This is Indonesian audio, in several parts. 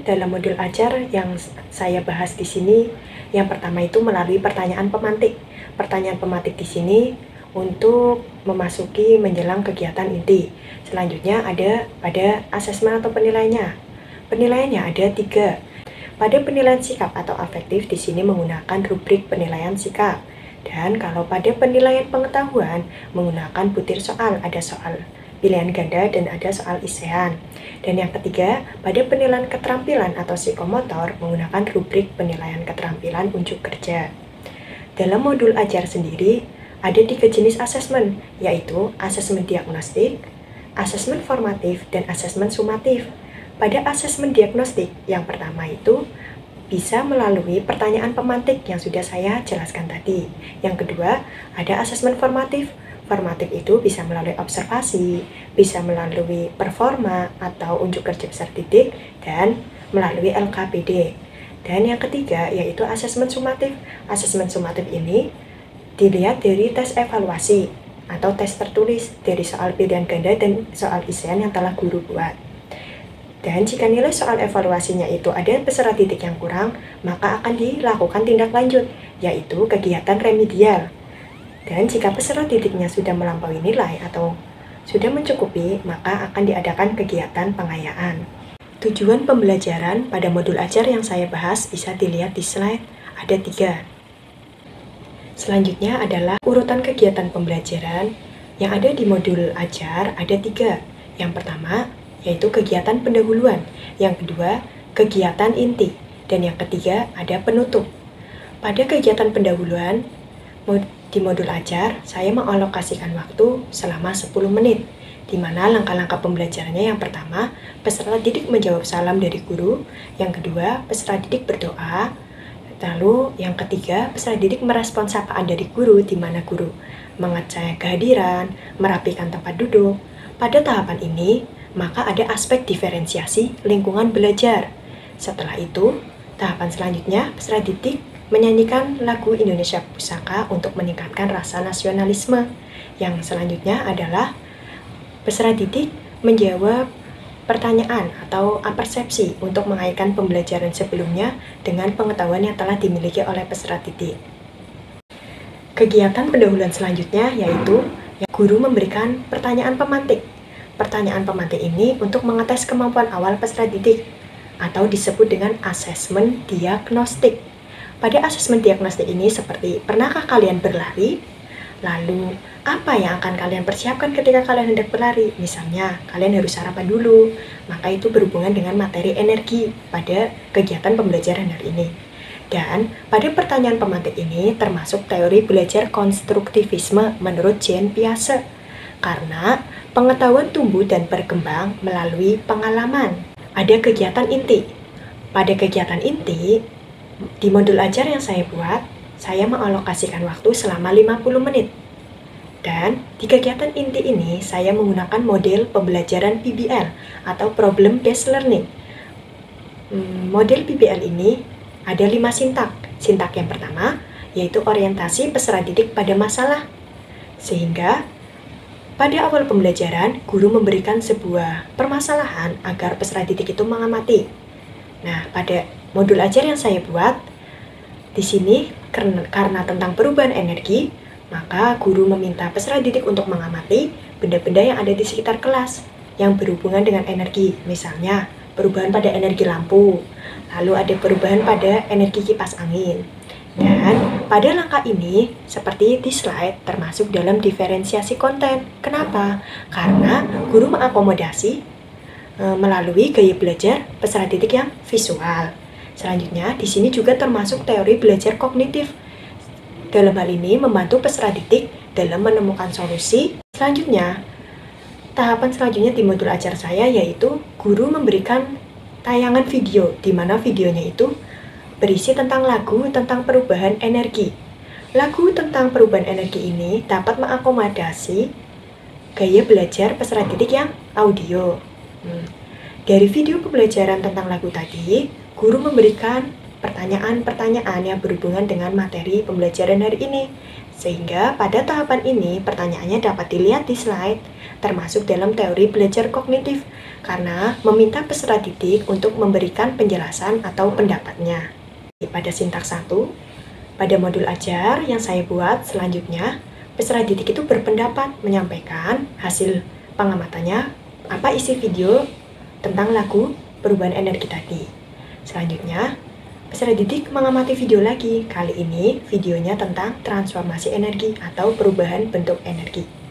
dalam modul ajar yang saya bahas di sini, yang pertama itu melalui pertanyaan pemantik. Pertanyaan pemantik di sini untuk memasuki menjelang kegiatan inti. Selanjutnya ada pada asesmen atau penilaiannya. Penilaiannya ada 3. Pada penilaian sikap atau afektif di sini menggunakan rubrik penilaian sikap. Dan kalau pada penilaian pengetahuan menggunakan butir soal, ada soal pilihan ganda dan ada soal isean. Dan yang ketiga, pada penilaian keterampilan atau psikomotor menggunakan rubrik penilaian keterampilan unjuk kerja. Dalam modul ajar sendiri ada 3 jenis asesmen, yaitu asesmen diagnostik, asesmen formatif, dan asesmen sumatif. Pada asesmen diagnostik, yang pertama itu bisa melalui pertanyaan pemantik yang sudah saya jelaskan tadi. Yang kedua, ada asesmen formatif. Formatif itu bisa melalui observasi, bisa melalui performa atau unjuk kerja besar titik, dan melalui LKPD. Dan yang ketiga, yaitu asesmen sumatif. Asesmen sumatif ini dilihat dari tes evaluasi atau tes tertulis dari soal pilihan ganda dan soal isean yang telah guru buat. Dan jika nilai soal evaluasinya itu ada peserta didik yang kurang, maka akan dilakukan tindak lanjut, yaitu kegiatan remedial. Dan jika peserta didiknya sudah melampaui nilai atau sudah mencukupi, maka akan diadakan kegiatan pengayaan. Tujuan pembelajaran pada modul ajar yang saya bahas bisa dilihat di slide, ada 3. Selanjutnya adalah urutan kegiatan pembelajaran yang ada di modul ajar ada 3. Yang pertama, yaitu kegiatan pendahuluan, yang kedua, kegiatan inti, dan yang ketiga, ada penutup. Pada kegiatan pendahuluan, di modul ajar, saya mengalokasikan waktu selama 10 menit, di mana langkah-langkah pembelajarannya yang pertama, peserta didik menjawab salam dari guru, yang kedua, peserta didik berdoa, lalu yang ketiga, peserta didik merespons sapaan dari guru, di mana guru mengecek kehadiran, merapikan tempat duduk. Pada tahapan ini, maka ada aspek diferensiasi lingkungan belajar. Setelah itu, tahapan selanjutnya, peserta didik menyanyikan lagu Indonesia Pusaka untuk meningkatkan rasa nasionalisme. Yang selanjutnya adalah peserta didik menjawab pertanyaan atau persepsi untuk mengaitkan pembelajaran sebelumnya dengan pengetahuan yang telah dimiliki oleh peserta didik. Kegiatan pendahuluan selanjutnya yaitu guru memberikan pertanyaan pemantik. Pertanyaan pemantik ini untuk mengetes kemampuan awal peserta didik atau disebut dengan asesmen diagnostik. Pada asesmen diagnostik ini seperti, pernahkah kalian berlari? Lalu, apa yang akan kalian persiapkan ketika kalian hendak berlari? Misalnya, kalian harus sarapan dulu, maka itu berhubungan dengan materi energi pada kegiatan pembelajaran hari ini. Dan pada pertanyaan pemantik ini termasuk teori belajar konstruktivisme menurut Jean Piaget. Karena pengetahuan tumbuh dan berkembang melalui pengalaman. Ada kegiatan inti. Pada kegiatan inti, di modul ajar yang saya buat, saya mengalokasikan waktu selama 50 menit. Dan di kegiatan inti ini, saya menggunakan model pembelajaran PBL atau Problem Based Learning. Model PBL ini ada 5 sintak. Sintak yang pertama, yaitu orientasi peserta didik pada masalah. Sehingga pada awal pembelajaran, guru memberikan sebuah permasalahan agar peserta didik itu mengamati. Nah, pada modul ajar yang saya buat, di sini karena tentang perubahan energi, maka guru meminta peserta didik untuk mengamati benda-benda yang ada di sekitar kelas yang berhubungan dengan energi. Misalnya, perubahan pada energi lampu, lalu ada perubahan pada energi kipas angin. Dan pada langkah ini, seperti di slide, termasuk dalam diferensiasi konten. Kenapa? Karena guru mengakomodasi melalui gaya belajar peserta didik yang visual. Selanjutnya, di sini juga termasuk teori belajar kognitif. Dalam hal ini, membantu peserta didik dalam menemukan solusi. Selanjutnya, tahapan selanjutnya di modul ajar saya yaitu guru memberikan tayangan video, di mana videonya itu berisi tentang lagu tentang perubahan energi. Lagu tentang perubahan energi ini dapat mengakomodasi gaya belajar peserta didik yang audio. Dari video pembelajaran tentang lagu tadi, guru memberikan pertanyaan-pertanyaan yang berhubungan dengan materi pembelajaran hari ini. Sehingga pada tahapan ini pertanyaannya dapat dilihat di slide, termasuk dalam teori belajar kognitif, karena meminta peserta didik untuk memberikan penjelasan atau pendapatnya. Pada sintaks 1, pada modul ajar yang saya buat selanjutnya, peserta didik itu berpendapat menyampaikan hasil pengamatannya, apa isi video tentang lagu perubahan energi tadi. Selanjutnya, peserta didik mengamati video lagi. Kali ini videonya tentang transformasi energi atau perubahan bentuk energi.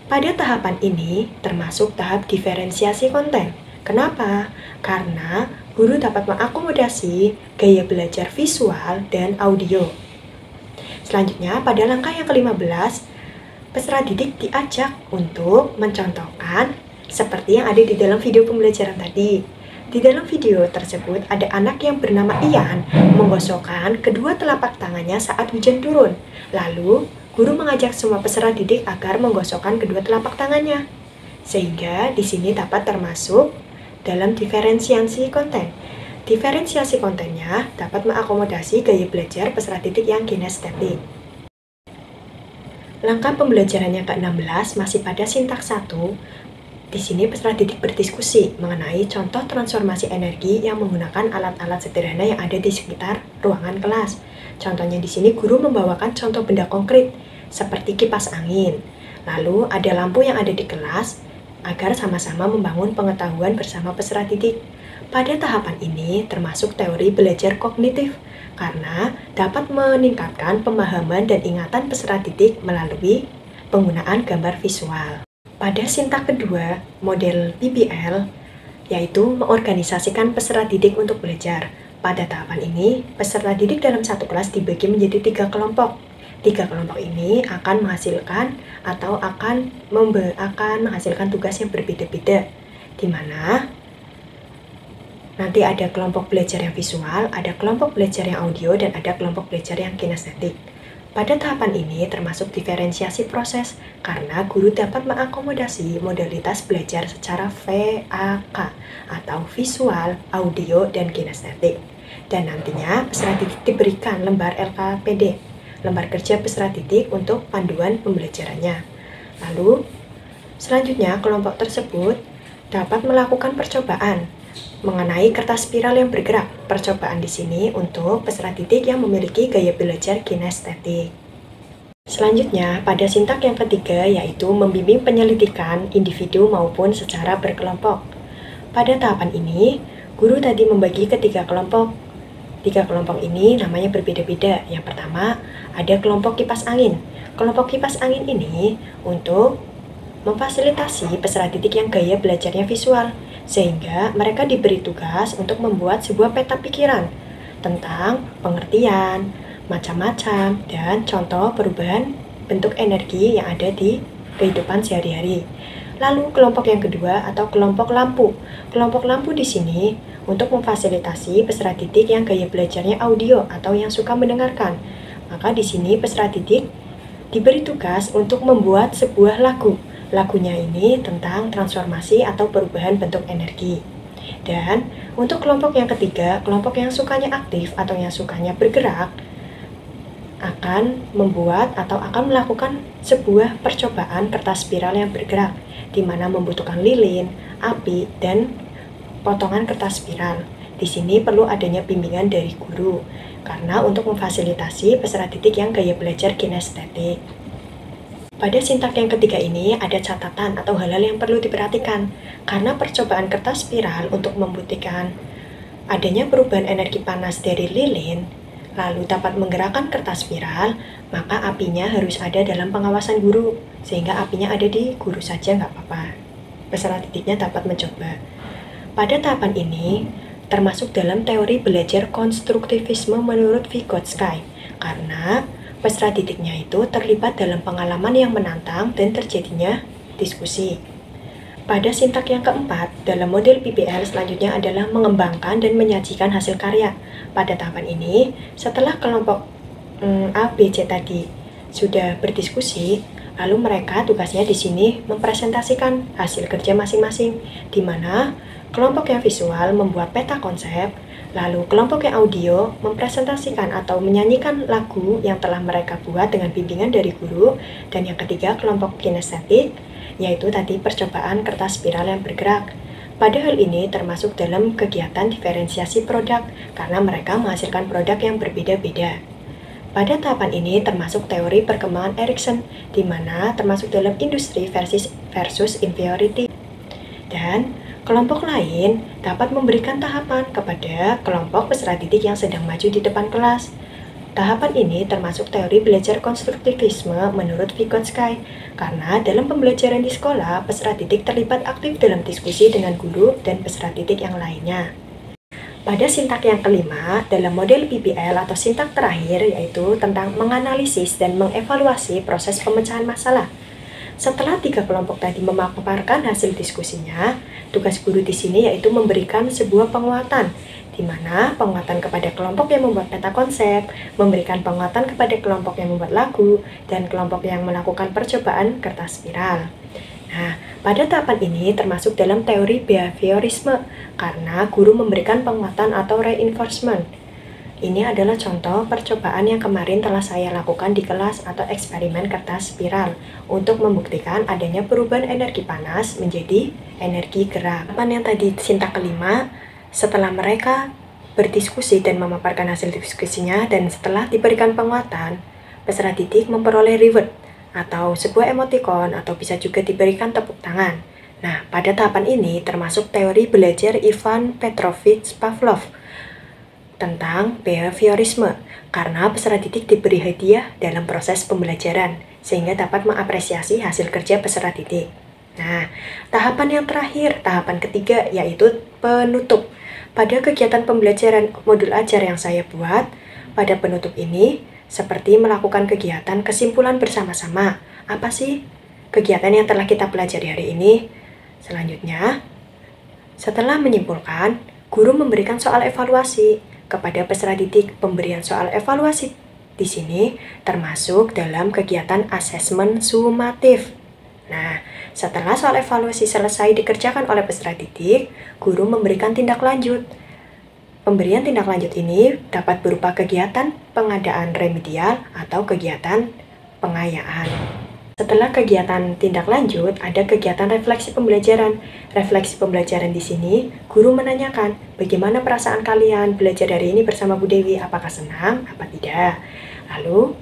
Pada tahapan ini termasuk tahap diferensiasi konten. Kenapa? Karena guru dapat mengakomodasi gaya belajar visual dan audio. Selanjutnya, pada langkah yang ke-15, peserta didik diajak untuk mencontohkan seperti yang ada di dalam video pembelajaran tadi. Di dalam video tersebut ada anak yang bernama Ian menggosokkan kedua telapak tangannya saat hujan turun. Lalu, guru mengajak semua peserta didik agar menggosokkan kedua telapak tangannya. Sehingga di sini dapat termasuk dalam diferensiasi konten. Diferensiasi kontennya dapat mengakomodasi gaya belajar peserta didik yang kinestetik. Langkah pembelajarannya ke-16 masih pada sintaks 1. Di sini peserta didik berdiskusi mengenai contoh transformasi energi yang menggunakan alat-alat sederhana yang ada di sekitar ruangan kelas. Contohnya di sini guru membawakan contoh benda konkret seperti kipas angin. Lalu ada lampu yang ada di kelas agar sama-sama membangun pengetahuan bersama peserta didik. Pada tahapan ini termasuk teori belajar kognitif karena dapat meningkatkan pemahaman dan ingatan peserta didik melalui penggunaan gambar visual. Pada sintaks kedua, model PBL, yaitu mengorganisasikan peserta didik untuk belajar. Pada tahapan ini, peserta didik dalam satu kelas dibagi menjadi 3 kelompok. 3 kelompok ini akan menghasilkan menghasilkan tugas yang berbeda-beda, di mana nanti ada kelompok belajar yang visual, ada kelompok belajar yang audio, dan ada kelompok belajar yang kinestetik. Pada tahapan ini termasuk diferensiasi proses karena guru dapat mengakomodasi modalitas belajar secara VAK atau visual, audio, dan kinestetik. Dan nantinya peserta didik diberikan lembar LKPD, lembar kerja peserta didik untuk panduan pembelajarannya. Lalu, selanjutnya kelompok tersebut dapat melakukan percobaan mengenai kertas spiral yang bergerak. Percobaan di sini untuk peserta didik yang memiliki gaya belajar kinestetik. Selanjutnya, pada sintaks yang ketiga yaitu membimbing penyelidikan individu maupun secara berkelompok. Pada tahapan ini, guru tadi membagi ke 3 kelompok. 3 kelompok ini namanya berbeda-beda. Yang pertama, ada kelompok kipas angin. Kelompok kipas angin ini untuk memfasilitasi peserta didik yang gaya belajarnya visual, sehingga mereka diberi tugas untuk membuat sebuah peta pikiran tentang pengertian, macam-macam, dan contoh perubahan bentuk energi yang ada di kehidupan sehari-hari. Lalu kelompok yang kedua atau kelompok lampu. Kelompok lampu di sini untuk memfasilitasi peserta didik yang gaya belajarnya audio atau yang suka mendengarkan. Maka di sini peserta didik diberi tugas untuk membuat sebuah lagu. Lagunya ini tentang transformasi atau perubahan bentuk energi. Dan untuk kelompok yang ketiga, kelompok yang sukanya aktif atau yang sukanya bergerak, akan membuat atau akan melakukan sebuah percobaan kertas spiral yang bergerak, di mana membutuhkan lilin, api, dan potongan kertas spiral. Di sini perlu adanya bimbingan dari guru, karena untuk memfasilitasi peserta didik yang gaya belajar kinestetik. Pada sintaks yang ketiga ini ada catatan atau hal-hal yang perlu diperhatikan, karena percobaan kertas spiral untuk membuktikan adanya perubahan energi panas dari lilin, lalu dapat menggerakkan kertas spiral, maka apinya harus ada dalam pengawasan guru, sehingga apinya ada di guru saja nggak apa-apa. Peserta didiknya dapat mencoba. Pada tahapan ini, termasuk dalam teori belajar konstruktivisme menurut Vygotsky, karena peserta didiknya itu terlibat dalam pengalaman yang menantang dan terjadinya diskusi. Pada sintaks yang keempat, dalam model PBL selanjutnya adalah mengembangkan dan menyajikan hasil karya. Pada tahapan ini, setelah kelompok A, B, C tadi sudah berdiskusi, lalu mereka tugasnya di sini mempresentasikan hasil kerja masing-masing, di mana kelompok yang visual membuat peta konsep, lalu kelompok yang audio mempresentasikan atau menyanyikan lagu yang telah mereka buat dengan bimbingan dari guru, dan yang ketiga kelompok kinestetik yaitu tadi percobaan kertas spiral yang bergerak. Pada hal ini termasuk dalam kegiatan diferensiasi produk, karena mereka menghasilkan produk yang berbeda-beda. Pada tahapan ini termasuk teori perkembangan Erikson, di mana termasuk dalam industri versus inferiority. Dan kelompok lain dapat memberikan tahapan kepada kelompok peserta didik yang sedang maju di depan kelas. Tahapan ini termasuk teori belajar konstruktivisme menurut Vygotsky, karena dalam pembelajaran di sekolah, peserta didik terlibat aktif dalam diskusi dengan guru dan peserta didik yang lainnya. Pada sintak yang kelima, dalam model PBL atau sintak terakhir, yaitu tentang menganalisis dan mengevaluasi proses pemecahan masalah. Setelah 3 kelompok tadi memaparkan hasil diskusinya, tugas guru di sini yaitu memberikan sebuah penguatan, di mana penguatan kepada kelompok yang membuat peta konsep, memberikan penguatan kepada kelompok yang membuat lagu, dan kelompok yang melakukan percobaan kertas spiral. Nah, pada tahapan ini termasuk dalam teori behaviorisme, karena guru memberikan penguatan atau reinforcement. Ini adalah contoh percobaan yang kemarin telah saya lakukan di kelas atau eksperimen kertas spiral untuk membuktikan adanya perubahan energi panas menjadi energi gerak. Tahapan yang tadi sintak kelima, setelah mereka berdiskusi dan memaparkan hasil diskusinya dan setelah diberikan penguatan, peserta didik memperoleh reward atau sebuah emoticon atau bisa juga diberikan tepuk tangan. Nah, pada tahapan ini termasuk teori belajar Ivan Petrovich Pavlov tentang behaviorisme, karena peserta didik diberi hadiah dalam proses pembelajaran sehingga dapat mengapresiasi hasil kerja peserta didik. Nah, tahapan yang terakhir, tahapan ketiga, yaitu penutup. Pada kegiatan pembelajaran modul ajar yang saya buat, pada penutup ini seperti melakukan kegiatan kesimpulan bersama-sama. Apa sih kegiatan yang telah kita pelajari hari ini? Selanjutnya, setelah menyimpulkan, guru memberikan soal evaluasi kepada peserta didik. Pemberian soal evaluasi di sini termasuk dalam kegiatan asesmen sumatif. Nah, setelah soal evaluasi selesai dikerjakan oleh peserta didik, guru memberikan tindak lanjut. Pemberian tindak lanjut ini dapat berupa kegiatan pengadaan remedial atau kegiatan pengayaan. Setelah kegiatan tindak lanjut, ada kegiatan refleksi pembelajaran. Refleksi pembelajaran di sini, guru menanyakan, bagaimana perasaan kalian belajar hari ini bersama Bu Dewi? Apakah senang? Apa tidak? Lalu,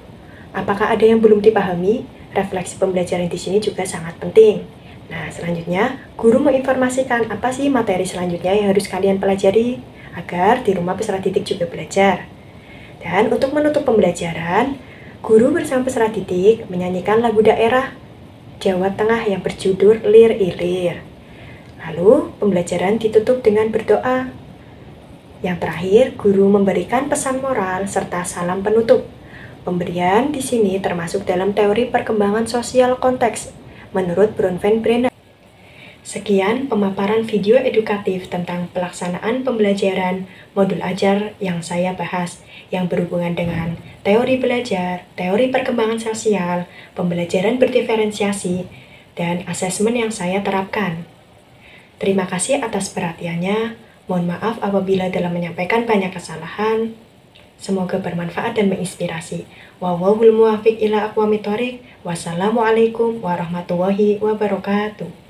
apakah ada yang belum dipahami? Refleksi pembelajaran di sini juga sangat penting. Nah, selanjutnya, guru menginformasikan apa sih materi selanjutnya yang harus kalian pelajari agar di rumah peserta didik juga belajar. Dan untuk menutup pembelajaran, guru bersama peserta didik menyanyikan lagu daerah Jawa Tengah yang berjudul Lir Ilir. Lalu, pembelajaran ditutup dengan berdoa. Yang terakhir, guru memberikan pesan moral serta salam penutup. Pemberian di sini termasuk dalam teori perkembangan sosial konteks menurut Bronfenbrenner. Sekian pemaparan video edukatif tentang pelaksanaan pembelajaran modul ajar yang saya bahas, yang berhubungan dengan teori belajar, teori perkembangan sosial, pembelajaran berdiferensiasi, dan asesmen yang saya terapkan. Terima kasih atas perhatiannya. Mohon maaf apabila dalam menyampaikan banyak kesalahan. Semoga bermanfaat dan menginspirasi. Wallahul muwaffiq ila aqwamit thoriq. Wassalamualaikum warahmatullahi wabarakatuh.